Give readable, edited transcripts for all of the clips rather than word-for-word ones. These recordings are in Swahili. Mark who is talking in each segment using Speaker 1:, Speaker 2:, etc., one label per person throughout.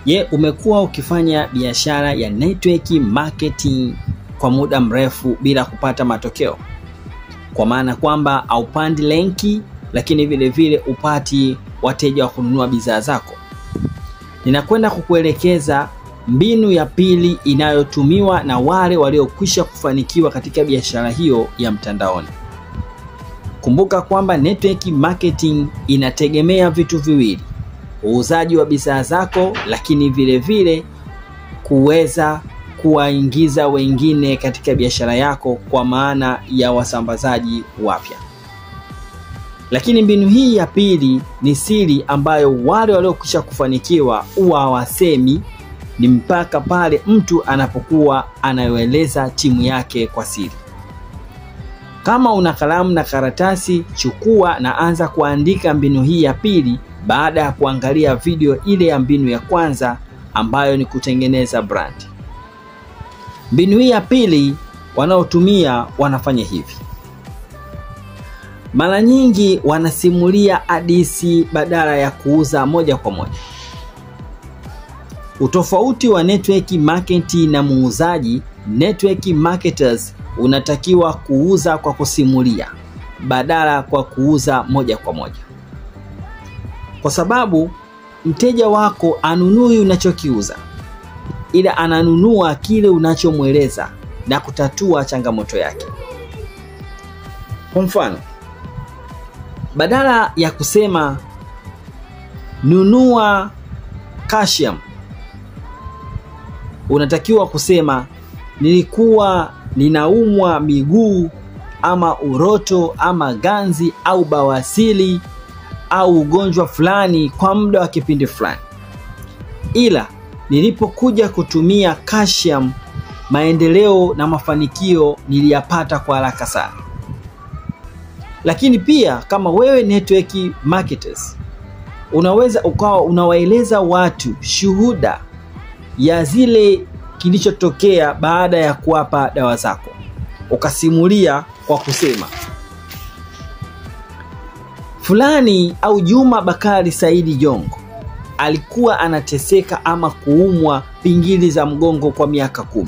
Speaker 1: Je, umekuwa ukifanya biashara ya network marketing kwa muda mrefu bila kupata matokeo? Kwa maana kwamba haupandi lenki, lakini vile vile upati wateja wa kununua bidhaa zako. Ninakwenda kukuelekeza mbinu ya pili inayotumiwa na wale waliokwisha kufanikiwa katika biashara hiyo ya mtandaoni. Kumbuka kwamba network marketing inategemea vitu viwili: uuzaji wa bidhaa zako, lakini vile vile kuweza kuwaingiza wengine katika biashara yako kwa maana ya wasambazaji wapya. Lakini mbinu hii ya pili ni siri ambayo wale waliokwisha kufanikiwa huwa hawasemi, ni mpaka pale mtu anapokuwa anaeleza timu yake kwa siri. Kama una kalamu na karatasi, chukua na anza kuandika mbinu hii ya pili baada ya kuangalia video ile ya mbinu ya kwanza ambayo ni kutengeneza brand. Mbinu hii ya pili wanaotumia wanafanya hivi. Mara nyingi wanasimulia hadithi badala ya kuuza moja kwa moja. Utofauti wa network marketing na muuzaji: network marketers unatakiwa kuuza kwa kusimulia badala kwa kuuza moja kwa moja. Kwa sababu mteja wako anunui unachokiuza, ila ananunua kile unachomweleza na kutatua changamoto yake. Kwa mfano, badala ya kusema nunua calcium, unatakiwa kusema nilikuwa ninaumwa miguu ama uroto ama ganzi au bawasili au ugonjwa fulani kwa muda wa kipindi fulani, ila nilipokuja kutumia calcium, maendeleo na mafanikio niliyapata kwa haraka sana. Lakini pia kama wewe network marketers, unaweza ukawa unawaeleza watu shuhuda ya zile kilichotokea baada ya kuwapa dawa zako. Ukasimulia kwa kusema fulani au Juma Bakari Saidi Jongo alikuwa anateseka ama kuumwa pingili za mgongo kwa miaka 10.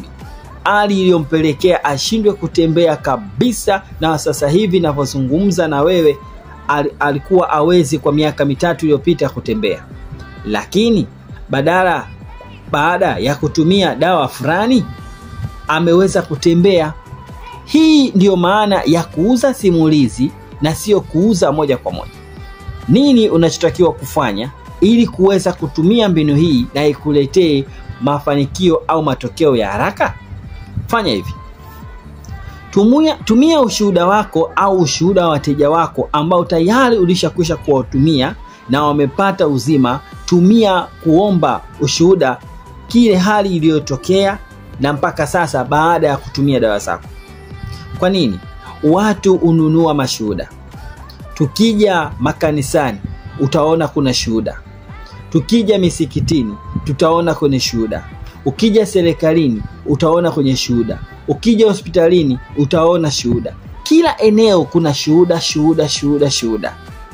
Speaker 1: Hali iliyompelekea ashindwe kutembea kabisa, na sasa hivi ninavyozungumza na wewe alikuwa hawezi kwa miaka 3 iliyopita kutembea. Lakini baada ya kutumia dawa fulani ameweza kutembea. Hii ndiyo maana ya kuuza simulizi na sio kuuza moja kwa moja. Nini unachotakiwa kufanya ili kuweza kutumia mbinu hii na ikuletee mafanikio au matokeo ya haraka? Fanya hivi. Tumia ushuhuda wako au ushuhuda wa wateja wako ambao tayari ulishakwisha kuwatumia na wamepata uzima. Tumia kuomba ushuhuda kile hali iliyotokea na mpaka sasa baada ya kutumia dawa zako. Kwa nini? Watu ununua mashuhuda. Tukija makanisani utaona kuna shuhuda. Tukija misikitini tutaona kwenye shuhuda. Ukija serikalini utaona kwenye shuhuda. Ukija hospitalini utaona shuhuda. Kila eneo kuna shuhuda.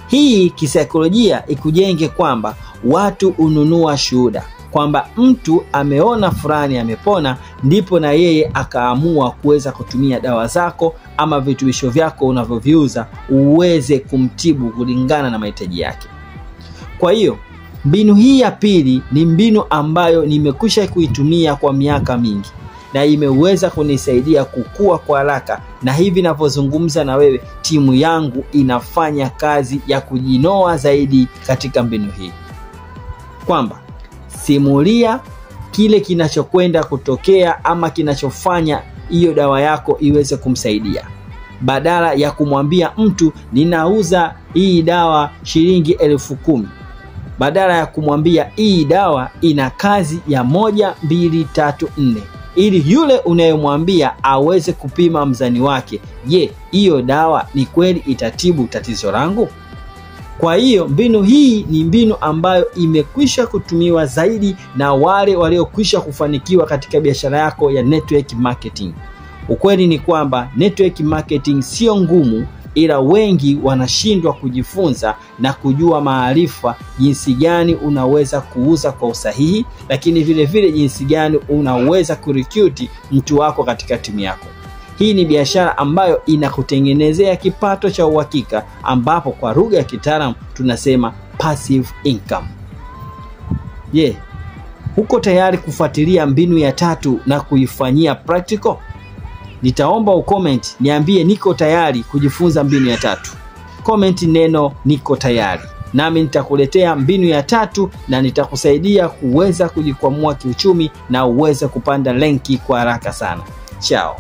Speaker 1: Hii kisaikolojia ikujenge kwamba watu ununua shuhuda, kwamba mtu ameona fulani amepona, ndipo na yeye akaamua kuweza kutumia dawa zako ama vituisho vyako unavyoviuza uweze kumtibu kulingana na mahitaji yake. Kwa hiyo mbinu hii ya pili ni mbinu ambayo nimekwisha kuitumia kwa miaka mingi na imeweza kunisaidia kukua kwa haraka, na hivi ninavyozungumza na wewe timu yangu inafanya kazi ya kujinoa zaidi katika mbinu hii. Kwamba simulia kile kinachokwenda kutokea ama kinachofanya hiyo dawa yako iweze kumsaidia, badala ya kumwambia mtu ninauza hii dawa shilingi 10,000. Badala ya kumwambia hii dawa ina kazi ya 1, 2, 3, 4, ili yule unayemwambia aweze kupima mzani wake. Je, hiyo dawa ni kweli itatibu tatizo langu? Kwa hiyo mbinu hii ni mbinu ambayo imekwisha kutumiwa zaidi na wale waliokwisha kufanikiwa katika biashara yako ya network marketing. Ukweli ni kwamba network marketing sio ngumu, ila wengi wanashindwa kujifunza na kujua maarifa jinsi gani unaweza kuuza kwa usahihi, lakini vile vile jinsi gani unaweza kurecruit mtu wako katika timu yako. Hii ni biashara ambayo inakutengenezea kipato cha uhakika, ambapo kwa lugha ya kitaalamu tunasema passive income. Huko tayari kufuatilia mbinu ya 3 na kuifanyia practical? Nitaomba ucomment niambie niko tayari kujifunza mbinu ya 3. Comment neno niko tayari, nami nitakuletea mbinu ya 3 na nitakusaidia kuweza kujikwamua kiuchumi na uweze kupanda renki kwa haraka sana. Chao.